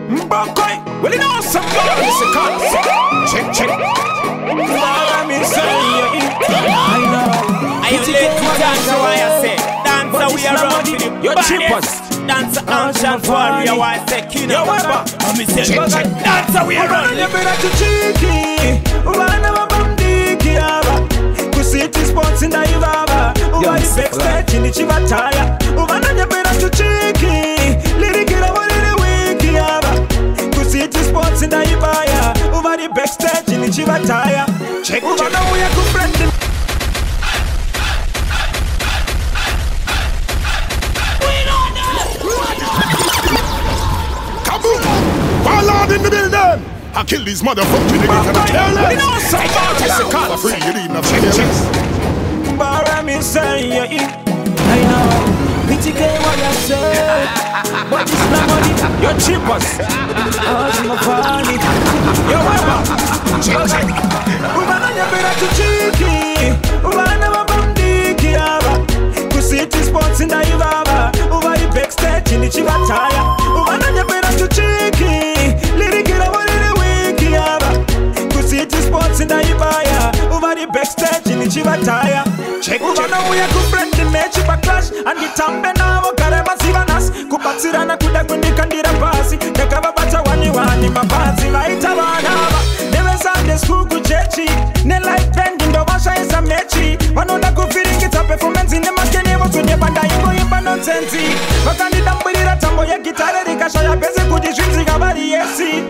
Mbakoi, well you know some girl is a concept. Check. I'm insane. I know. I let you dance why I say. Dancer we are running. Your cheapest. Dancer ancient warrior why I say king. Yo weba. I'm saying dancer we are running. You better to cheeky. Wana mabandiki aba. Kusiti sports in the Ivava. Uwa the backstage in the Chivataya. Wana you better to cheeky. Lirikira wale wiki aba. Kusiti sports in the Ivaya. Uwa the backstage in the Chivataya. Check. Wana uya kubrandi. Ballad in the building. I kill these motherfucking niggas and I tell them. You know somebody is a cop. Free, you need enough checks. But I'm insane. I know. PTK what I say. But it's not money. You're cheapest. Oh, my funny. You're whatever. Check. Umana ya better to cheeky. Umana mabandiki aba. Kusiti sports in the Ivava. Uva the backstage in the Chivataya. Umana ya better to cheeky. Lirikira wale wiki aba. Kusiti sports in the Ivaya. Uva the backstage in the Chivataya. Check. Umana uya kubrandi mechi backlash. And the tambe na wakare masivanas. Kupatsirana kuda kundikandira pasi. Nekava bacha wani mabazi vaita vanava. Never Sunday school kuchechi. Ne life pending do vasha isa mechi. Vanonda kufiringita performance in the makeni. Votunye banda ingo imba nonsense. Vakandi dambulira tambo ya gitare. Rikasha ya beze kujishunzi kabari yesi.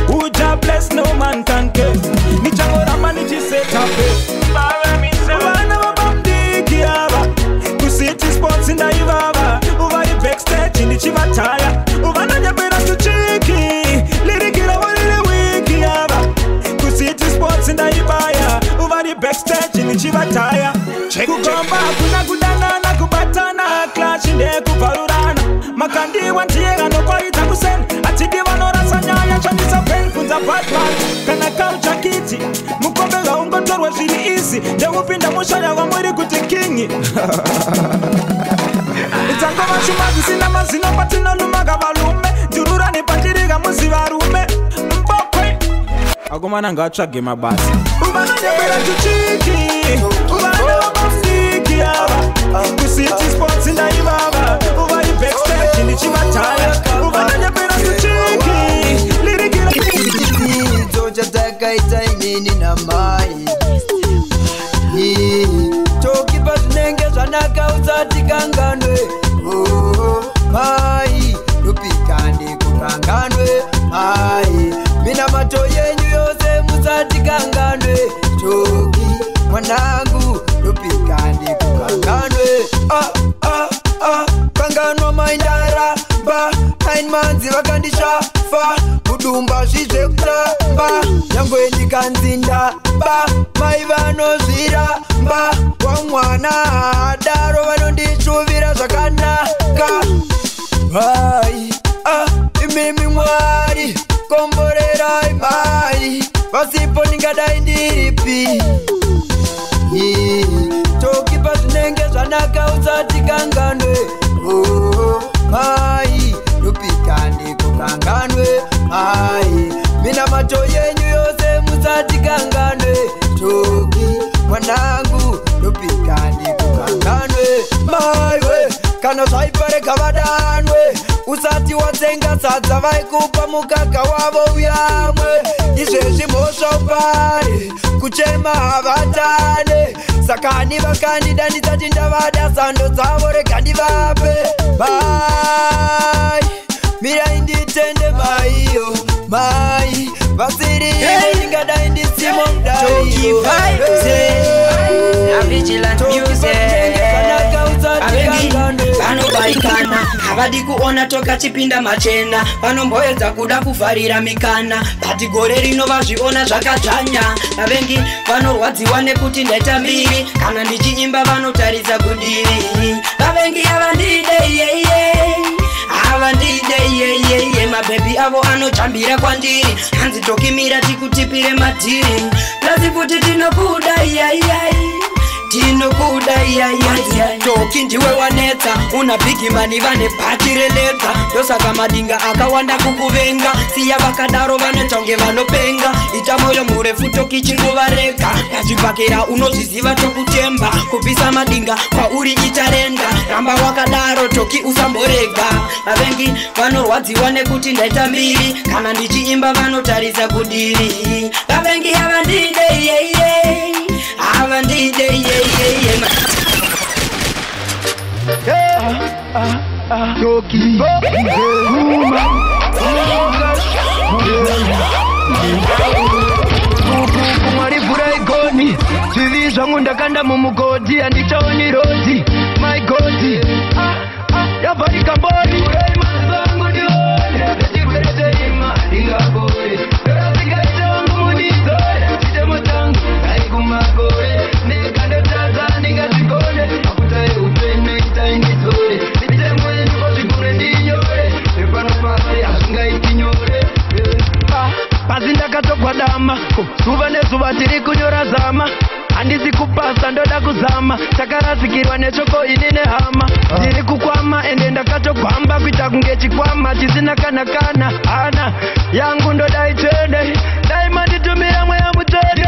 Uja bless no man can curse. Nichango ramani jisetape. Uvana wabamdiki aba. Kusiti sports in the Ivava. Uva the backstage in the Chivataya. Uvana nyabera to cheeky. Lirikira wale wiki aba. Kusiti sports in the Ivaya. Uva the backstage in the Chivataya. Check. Kugomba kuna kudana na kubatana. Clash in the kuvalurana. Makandi wantiega no kwa itakusen. Atidi vanora sanyaya chanisa pen kunza Batman. Kana kaucha kiti. Mukombe ga ungotorwa shiri easy. Ndewupinda mushaya wa mwiri kuti kingi. Itangoma shumazi sina mazino patino lumaga valume. Jurura ni patiriga muzi varume. Mbokwe agomana ngachage mabasi. Ubana nyebera chuchiki. Ubana wabafiki aba. Kusiti sports in the Ivava. Uva the backstage in the Chivataya. Ubana nyebera chuchiki. Lirikira Toja taka itainini na mai. Toki patunenge zanaka uzati kanganwe. Oh, mai. Lupikande kukanganwe. Mai. Mina macho yenyu yose muzati kanganwe. Toki mwanangu. Lupikande kukanganwe. Kanganwa maindara. Ba. 9 months vakandisha. Fa. Kudumba shize kutamba. Nyangwe nikanzinda. Ba. Maivano zira. Ba. Kwa mwana. Daro vano ndishuvira zvakanaka. Mai. Imimi mwari. Komborera mai. Pasipo ningadai ndiripi. Toki patunenge zvanaka usati kanganwe. Oh, mai. Lupikande kukanganwe. Mai. Mina macho yenyu yose musati kanganwe. Toki mwanangu. Lupikande kukanganwe. Mai we. Kana zvaipare kavadanwe. Usati watsenga sadza vaikupa mukaka wavo uyamwe. Izvezvi mhosva upare. Kuchema havatane. Sakani vakandida ndisati ndavada sando dzavo rega ndivape. Mai. Mirai nditende maiyo. Mai. Vasiri ingadai ndisimo mdaiyo. Vigilant music. Vanobaikana havadi kuona toka chipinda machena. Vanomboedza kuda kuvharira mikana. Bati gore rino vazviona zvakadzvanya. Vavengi vanorwadziwa nekuti ndaita mbiri. Kana ndichiimba vanotaridza kudiri. Vavengi havandide havandide mabhebi avo anotambira kwandiri. Hanzi tokimira tikutipire madhiri. Plasi futi tinokuda tinokuda iyaiya toki ndiwe wanetsa una bigimani vane bhatireleta ndosaka madinga akawanda kukuvenga siya vakadaro vanotonge vanopenga ita moyo murefu toki chinguvareka kazvibhakera unozviziva tokutemba kupisa madinga kwauri itarenda ramba wakadaro toki usamborega vavengi vanorwadziwa nekuti ndaita mbiri kana ndichiimba vanotarisa kudiri vavengi havandide yeye havandide yeye Toki kumarivhura igoni zvivi zvangu ndakanda mumugodhi handichaoni rodhi my godhi yavharika mbori pasi ndakatogwadama zuva nezuva tiri kunyora zama handisi kupasa ndoda kuzama takarasikirwa nechoko ini nehama ndiri kukwama ende ndakatogwamba kuita kunge chikwama chisina kana hana yangu ndoda itende daima nditumira mweya mutende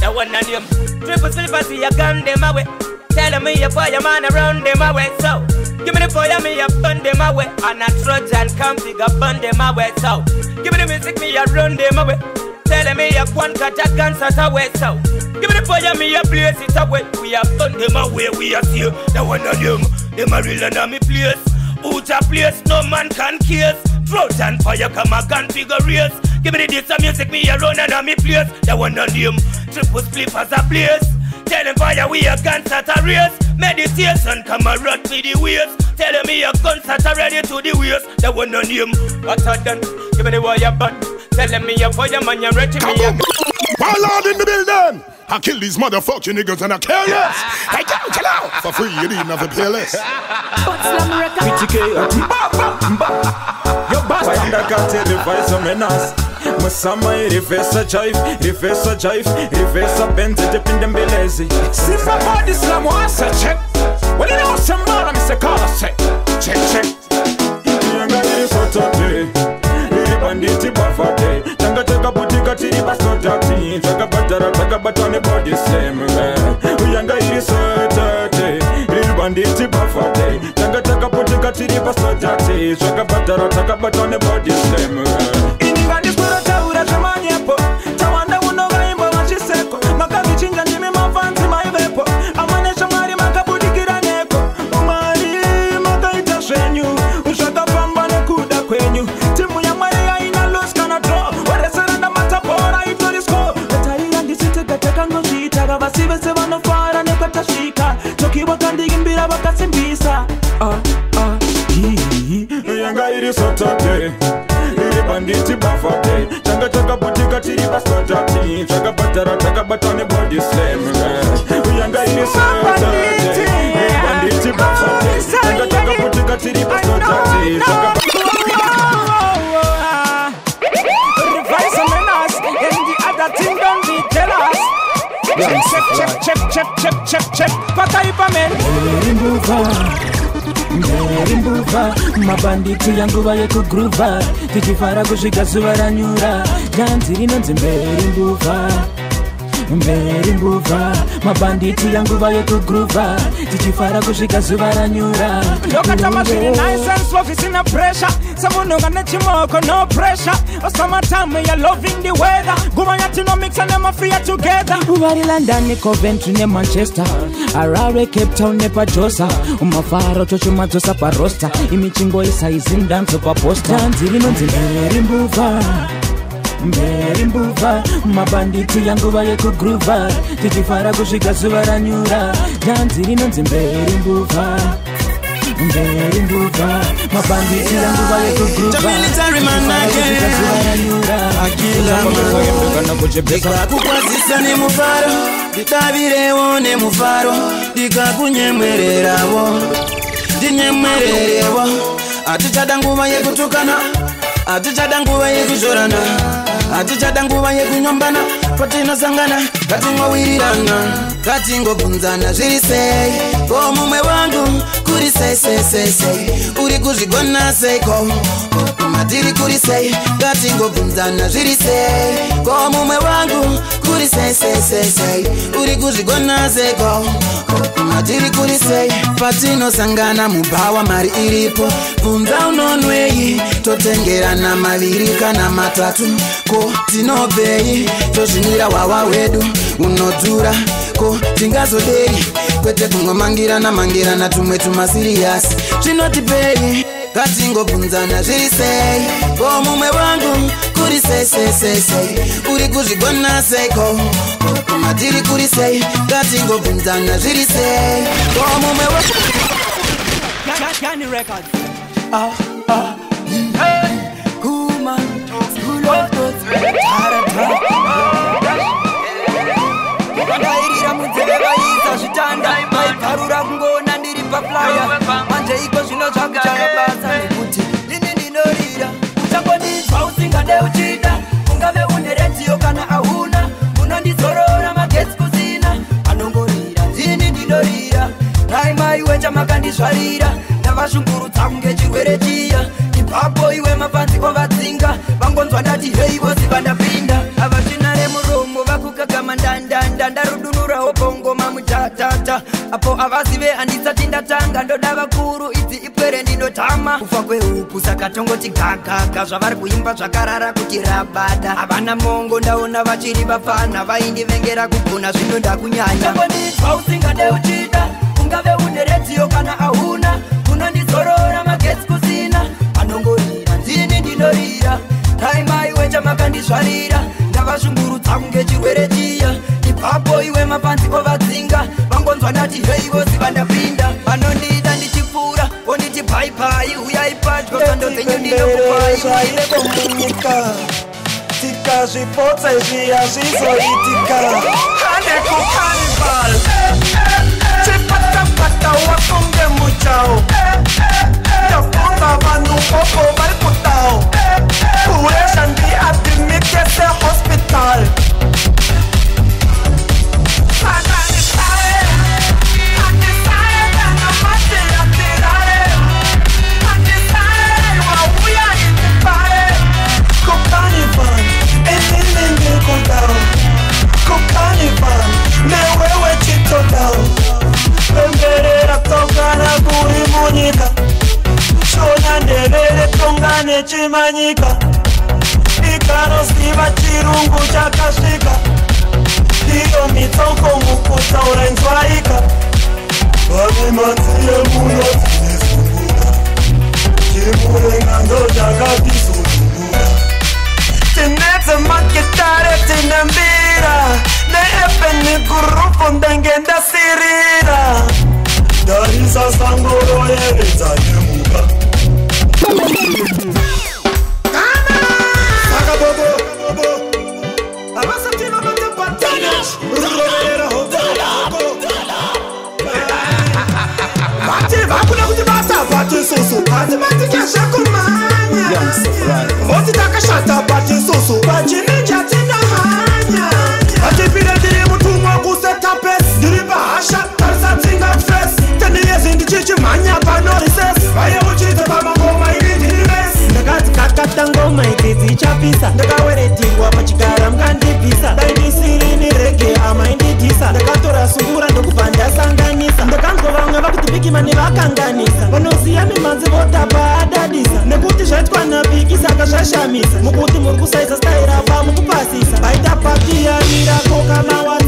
that one and them triple silver see you gun them away. Tell me your fire man around them away. So give me the fire me a burn them away. And a Trojan come figure burn them away. So give me the music me a run them away. Tell me a one catch a guns away. So give me the fire me a blaze it away. We a burn them away. We a see that one and them a real and me place. Out a place no man can kiss. Trojan fire come a gun figure race. Give me this music me a run and a me place. That one and them triple split as a blaze. Tell them fire we a guns at a race. Meditation come a run for the waist. Tell them me a guns at a ready to the waist. That one and them what I done. Give me the wire bun. Tell them me a fire man you ready me a Ballad in the building. I kill these motherfucking niggas and I kill yes. I can't kill out for free. You need another PLS. Your bad find a cat device of menace. Masama reverse jive, reverse bend to dip in the belezi. See my body slam once a check. Well, you know some more I'm a call check. Check. Young guy is so today. Banditi bafate, tanga taka putika tiri basotati, taka batana body slam. Uyanga iri sotate, banditi bafate, tanga taka putika tiri basotati, taka batana body slam. Iniga dispara taura tamanyapo, tawanda unoga imba machiseko, makavi chinga nimi mafanzi maivepo, amanesha mari makabudikira neko, umari makaita shenyu, ushaka pamba nekuda kwenyu, timu ya mari Basive vanofara nekatashika tokiwa kandigimbira vakasimbisa yanga iri sotate iri banditi bafate tanga putika tiri basotati taka batane body slam yanga iri sotate iri banditi bafate tanga putika tiri basotati revise on us and the other thing don't be jealous. Check. Pakaipa men. Mbuva mabanditi yangu vaye kugruva tichifara kusvika zuva ranyura janzi rinonzi mberi mbuva mabanditi yangu vaye kugruva tichifara kusvika zuva ranyura ndokatama zviri nice and slow isina pressure samunonga nechimoko no pressure summertime you're loving the weather guma yatino mix and them free together uvari London Coventry ne Manchester Harare Cape Town ne Pajosa umafaro chochumadzosa parosta imichingo isaizindanzo paposta janzi rinonzi mberi mbuva mabanditi yangu vaye kugruva tichifara kusvika zuva ranyura janzi rinonzi mberi mbuva Unjeri mbuga mabanditi yangu baye kugruba The military man again Akila Dika kukwazisa ne mufaro Dikabirewo ne mufaro Dika kunyemwererawo Dinyemwererewo Atichada nguva yekutukana Atichada nguva yekuzorana Atichada nguva yekunyombana Patinosangana katingowirirana Katingobvunzana zviri sei Ko mumwe wangu kuri sei Uri kuzvigona seiko Matiri kuri sei Katingobvunzana zviri sei Ko mumwe wangu kuri sei Uri kuzvigona seiko Matiri kuri sei Patinosangana mubawa mari iripo Bvunza unonwei Totengerana maviri kana matatu Ko tinobvei Tozvinira wawa wedu Unodhura Ko tingazodei Kwete kungomangirana tumwe tumasiriyasi Zvinotipei Katingobvunzana zviri sei Ko mumwe wangu kuri sei Uri kuzvigona seiko Matiri kuri sei Katingobvunzana zviri sei Ko mumwe wangu Candy Records Kuma School of Thoughts Ndairira munzeve vaisa zvitanda maiparura kungona ndiri paflyer manje iko zvino zvangu chakabasa nekuti ndini ndinorira uchangonizwa usingade uchida ungave une redio kana ahuna unondizorora magetsi kusina anongorira ndini ndinorira naimai iwe chamakandizvarira ndavashungurudza kunge chirwere chiya ipapo iwe mapanzi ovadzinga vangonzwa ndati hei vosi vandapinda avachinare muromo vakukagama ndandanda ndarudunurawo bongoma mutatata apo avazive handisati ndatanga ndoda vakuru idzi ipwere ndinotama kufa kwehuku saka tongoti gagaga zvavari kuimba zvakarara kuti rabada havana mongo ndaona vachiri vafana vaindivengera kugona zvino ndakunyanya chakondinzwa usingade uchida ungave une redio kana ahuna unondizorora magetsi kusina anongorira ndini ndinorira taima iwe chamakandizvarira ndavashungurudza kunge chirwere chiya ipapo iwe mapanzi ovadzinga vangonzwa ndati hei vosi vandapinda vanondida ndichipfuura onditi bhaipai uyai padyo sando dzenyu ndinokupaiomunyika tikazvipotsa zviya zvizoitika ane kukarnival chipatapata wakunge muchao ndabvunza vanhu koko vari kutao kuresha ndiadimikese hospital Kukarnival, newewe chitodao Pemberera tongana kuri munyika Shona ndevere tongane chimanyika Ikanosiva chirungu chakasvika Iyo mitoko mukutaura inzwaika Vane manziye muno dzinesungura Chimurenga ndo chakatisungura Tinetse makitare tinembira Neepeni kurufu ndenge ndasirira Darisa sangoro yevedza yemuka Saka bobo Abasatima batapatana Rurovera hobo Bati vakuna kuti basa bati susu Bati bati kesha kumanya Voti takashata bati susu Bati ninja tina hanya Bati pire diri mutumwa kuseta pes Diri bahasha tarsa tinga stress Teniyezi ndichichi manya pano recess Vaye uchite pama ngoma ili dirimes Ndakati kakata ngoma itizi chapisa Ndakaweretingwa pachigara mkandipisa Daindisiri ni rege ama inditisa Ndakatora sungura ndokubanda sanganisa Ndakango vamwe vakutipiki mani vakanganisa Vanosiya mimanzi votapa adadisa Nekuti zvaitwa napikisa akashashamisa Mukuti muri kusaisa staira pa mukupasisa Baita pakia mirako kana wari